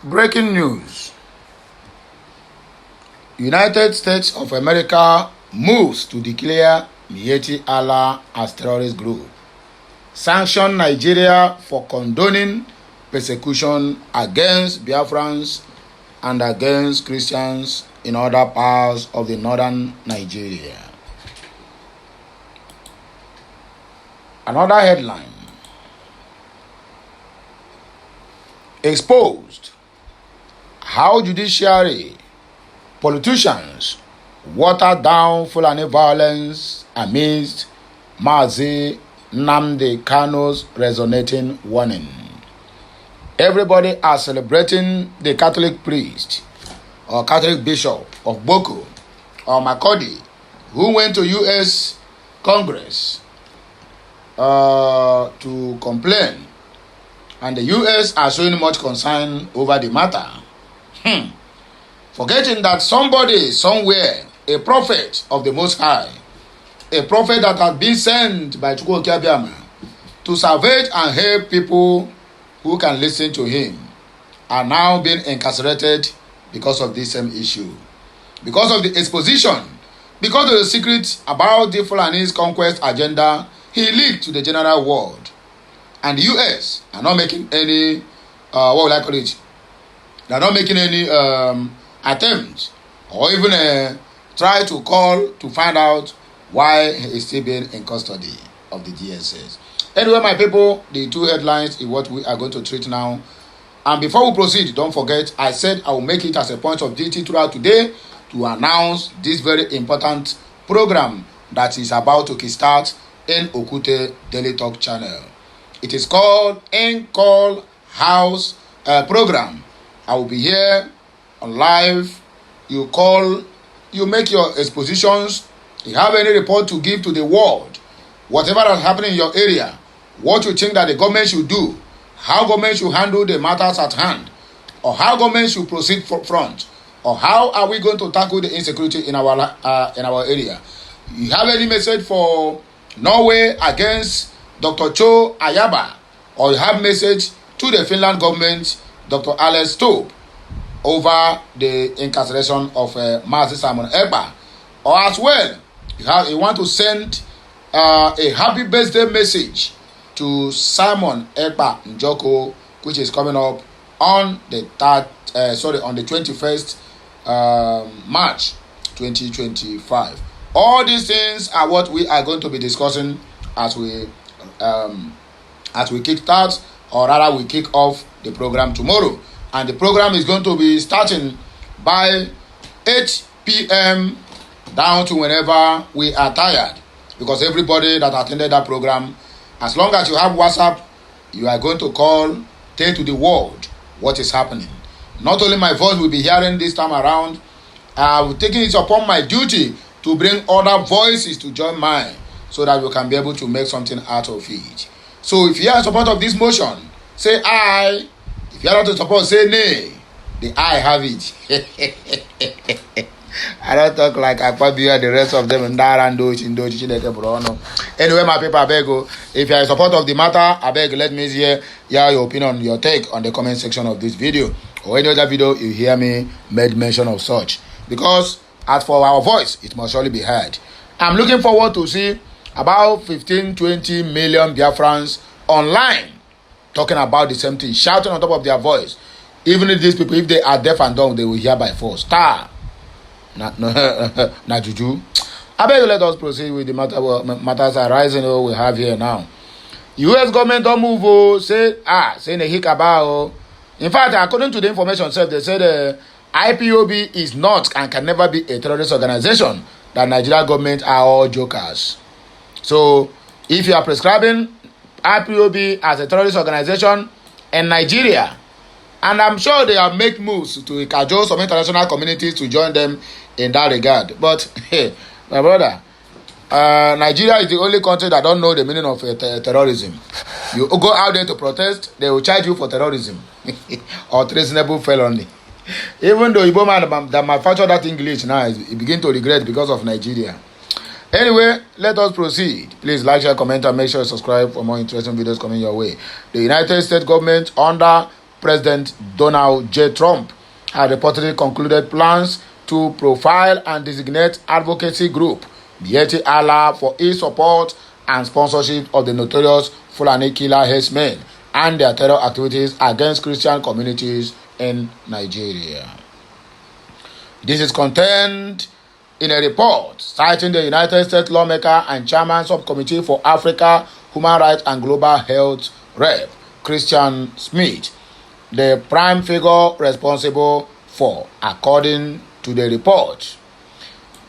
Breaking news. United States of America moves to declare Miyetti Allah as terrorist group. Sanction Nigeria for condoning persecution against Biafrans and against Christians in other parts of the northern Nigeria. Another headline. Exposed how judiciary politicians water down Fulani violence amidst Mazi Nnamdi Kanu's resonating warning. Everybody are celebrating the Catholic priest or Catholic bishop of Boko or Makodi who went to U.S. Congress to complain, and the U.S. are showing much concern over the matter. Forgetting that somebody somewhere, a prophet of the Most High, a prophet that has been sent by Chukwu Okiabiama to salvage and help people who can listen to him, are now being incarcerated because of this same issue, because of the exposition, because of the secret about the Fulani's conquest agenda he leaked to the general world. And the U.S. are not making any, what will I call it? They are not making any attempt or even try to call to find out why he is still being in custody of the DSS. Anyway, my people, the two headlines is what we are going to treat now. And before we proceed, don't forget, I said I will make it as a point of duty throughout today to announce this very important program that is about to kickstart in Okute Daily Talk channel. It is called Call House program. I will be here on live. You call, you make your expositions. You have any report to give to the world, whatever is happening in your area, what you think that the government should do, how government should handle the matters at hand, or how government should proceed front, or how are we going to tackle the insecurity in our area. You have any message for Norway against Dr. Cho Ayaba, or you have message to the Finland government, Dr. Alex Stobe, over the incarceration of Mazi Simon Ekpa, or as well, you want to send a happy birthday message to Simon Ekpa Njoko, which is coming up on the 21st March 2025. All these things are what we are going to be discussing as we kickstart, or rather we kick off the program tomorrow. And the program is going to be starting by 8 p.m. down to whenever we are tired. Because everybody that attended that program, as long as you have WhatsApp, you are going to tell to the world what is happening. Not only my voice will be hearing this time around, I'm taking it upon my duty to bring other voices to join mine so that we can be able to make something out of it. So if you are in support of this motion, say aye. If you are not in support, say nay. The aye have it. I don't talk like Ipob and the rest of them. Anyway, my people, I beg you, if you are in support of the matter, I beg, let me hear your opinion, your take on the comment section of this video, or any other video you hear me made mention of such. Because as for our voice, it must surely be heard. I'm looking forward to see about 15-20 million Biafrans online talking about the same thing, shouting on top of their voice. Even if these people, if they are deaf and dumb, they will hear by force. Na juju. I beg you, let us proceed with the matters arising we have here now. U.S. government don't move, saying a hick about. In fact, according to the information itself, they said IPOB is not and can never be a terrorist organization. The Nigerian government are all jokers. So, if you are prescribing IPOB as a terrorist organization in Nigeria, and I'm sure they have made moves to cajole some international communities to join them in that regard. But, hey, my brother, Nigeria is the only country that don't know the meaning of terrorism. You go out there to protest, they will charge you for terrorism or treasonable felony. Even though Igbo man that manufactured that English now, he begin to regret because of Nigeria. Anyway, let us proceed. Please like, share, comment, and make sure you subscribe for more interesting videos coming your way. The United States government under President Donald J. Trump had reportedly concluded plans to profile and designate advocacy group Miyetti Allah for its support and sponsorship of the notorious Fulani killer herdsmen and their terror activities against Christian communities in Nigeria. This is contained in a report citing the United States lawmaker and chairman subcommittee for Africa, Human Rights and Global Health, Rev. Christian Smith, the prime figure responsible for, according to the report.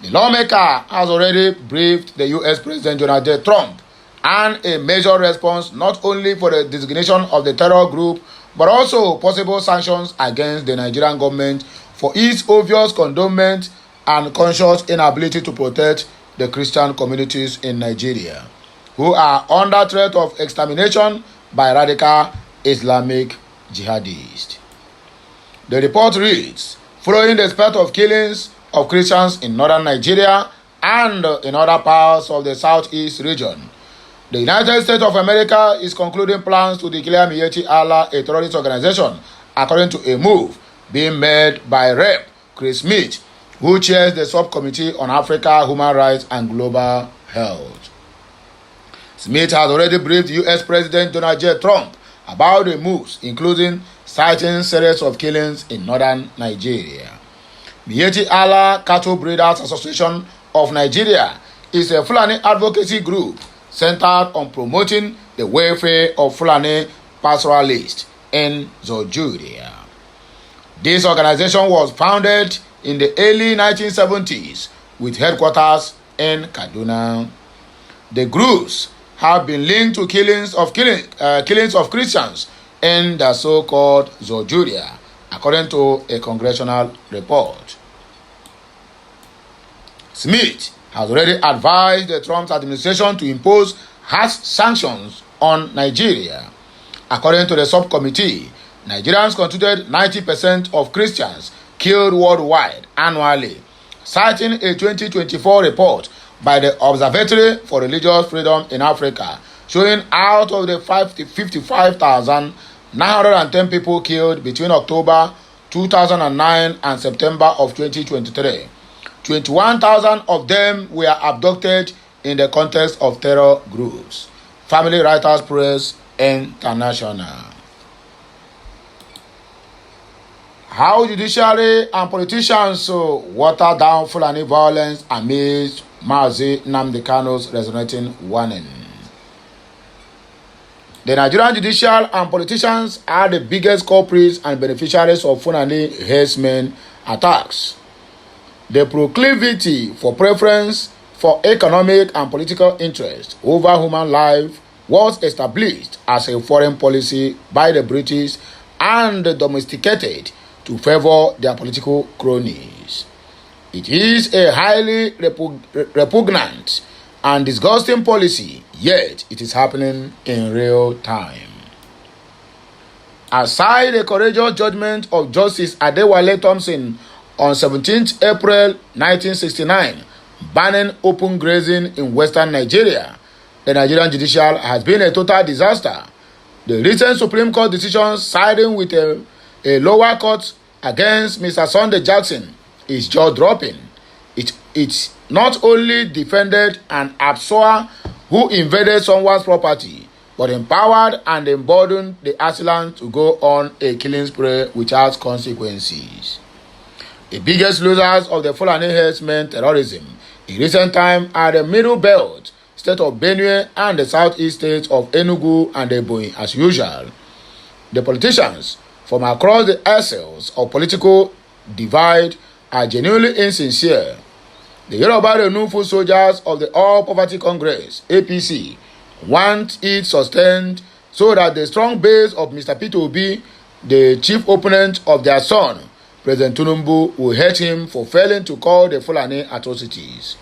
The lawmaker has already briefed the U.S. President Donald J. Trump and a major response not only for the designation of the terror group but also possible sanctions against the Nigerian government for its obvious condonement and conscious inability to protect the Christian communities in Nigeria, who are under threat of extermination by radical Islamic jihadists. The report reads, following the spate of killings of Christians in northern Nigeria and in other parts of the southeast region, the United States of America is concluding plans to declare Miyetti Allah a terrorist organization, according to a move being made by Rep. Chris Smith, who chairs the Subcommittee on Africa, Human Rights and Global Health. Smith has already briefed U.S. President Donald J. Trump about the moves, including citing series of killings in northern Nigeria. Miyetti Allah Cattle Breeders Association of Nigeria is a Fulani advocacy group centered on promoting the welfare of Fulani pastoralists in Nigeria. This organization was founded in the early 1970s with headquarters in Kaduna. The groups have been linked to killings of Christians in the so-called Nigeria, according to a congressional report. Smith has already advised the Trump administration to impose harsh sanctions on Nigeria. According to the subcommittee, Nigerians constituted 90% of Christians killed worldwide annually, citing a 2024 report by the Observatory for Religious Freedom in Africa, showing out of the 55,910 people killed between October 2009 and September of 2023. 21,000 of them were abducted in the context of terror groups. Family Writers Press International. How judiciary and politicians water down Fulani violence amidst Mazi Nnamdi Kanu's resonating warning. The Nigerian judicial and politicians are the biggest culprits and beneficiaries of Fulani herdsmen attacks. The proclivity for preference for economic and political interest over human life was established as a foreign policy by the British and domesticated to favor their political cronies. It is a highly repugnant and disgusting policy, yet it is happening in real time. Aside the courageous judgment of Justice Adewale Thompson on 17th April 1969, banning open grazing in western Nigeria, the Nigerian Judicial has been a total disaster. The recent Supreme Court decision siding with a lower court against Mr. Sunday Jackson is jaw-dropping. It not only defended an absuer who invaded someone's property, but empowered and emboldened the assailant to go on a killing spree without consequences. The biggest losers of the Fulani herdsmen terrorism in recent time are the Middle Belt, state of Benue, and the southeast states of Enugu and Ebonyi as usual. The politicians from across the aisles of political divide are genuinely insincere. The Yoruba Renewal soldiers of the All Poverty Congress, APC, want it sustained so that the strong base of Mr. Peter Obi, the chief opponent of their son, President Tinubu, will hate him for failing to call the Fulani atrocities.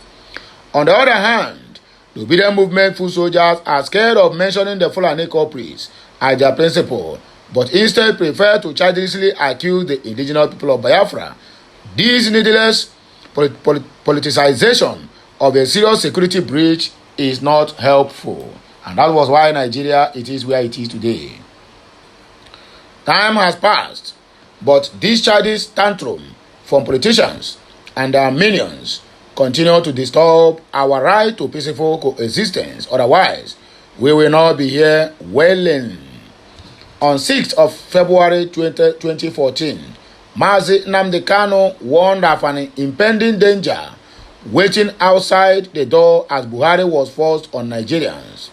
On the other hand, the obedient movement foot soldiers are scared of mentioning the Fulani culprits as their principal, but instead prefer to childishly accuse the indigenous people of Biafra. This needless politicization of a serious security breach is not helpful, and that was why Nigeria it is where it is today. Time has passed, but these childish tantrum from politicians and their minions continue to disturb our right to peaceful coexistence. Otherwise, we will not be here wailing. On 6th of February 2014, Mazi Nnamdi Kanu warned of an impending danger waiting outside the door as Buhari was forced on Nigerians.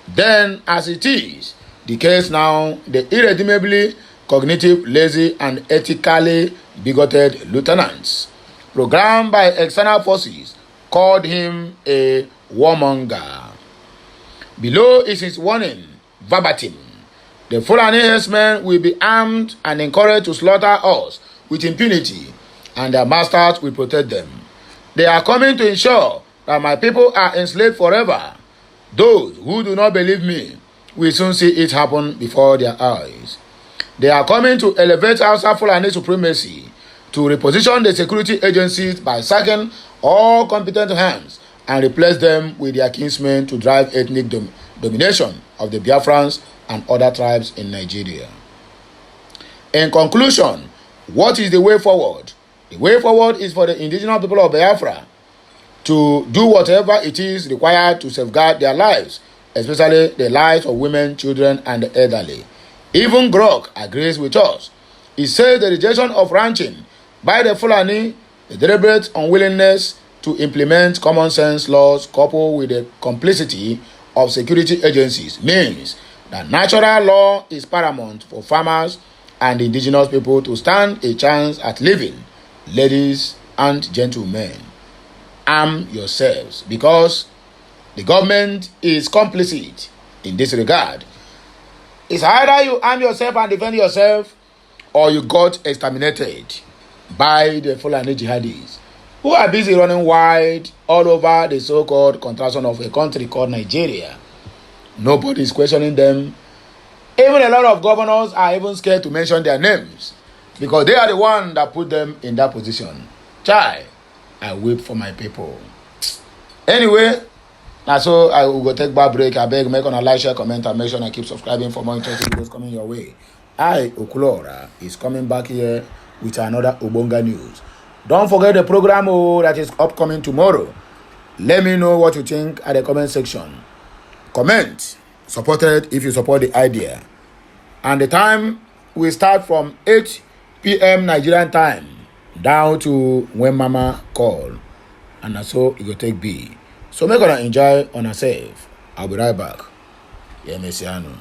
Then, as it is the case now, the irredeemably cognitive, lazy, and ethically bigoted lieutenants, programmed by external forces, called him a warmonger. Below is his warning, verbatim. The Fulani herdsmen will be armed and encouraged to slaughter us with impunity, and their masters will protect them. They are coming to ensure that my people are enslaved forever. Those who do not believe me will soon see it happen before their eyes. They are coming to elevate Hausa Fulani supremacy, to reposition the security agencies by sacking all competent hands and replace them with their kinsmen to drive ethnic domination of the Biafrans and other tribes in Nigeria. In conclusion, what is the way forward? The way forward is for the indigenous people of Biafra to do whatever it is required to safeguard their lives, especially the lives of women, children, and the elderly. Even Grok agrees with us. He says the rejection of ranching by the Fulani, the deliberate unwillingness to implement common sense laws coupled with the complicity of security agencies means that natural law is paramount for farmers and indigenous people to stand a chance at living. Ladies and gentlemen, arm yourselves, because the government is complicit in this regard. It's either you arm yourself and defend yourself, or you got exterminated by the Fulani jihadis, who are busy running wide all over the so-called contraction of a country called Nigeria. Nobody is questioning them. Even a lot of governors are even scared to mention their names, because they are the ones that put them in that position. Chai, I weep for my people. Anyway, now so I will go take back break. I beg, make on a like, share, comment, and make sure I keep subscribing for more interesting videos coming your way. Okulora is coming back here with another Obonga news. Don't forget the program that is upcoming tomorrow. Let me know what you think at the comment section. Comment supported if you support the idea. And the time will start from 8 p.m. Nigerian time down to when Mama call. And so it will take B. So make gonna enjoy on herself. I'll be right back. Yeah, Messiano.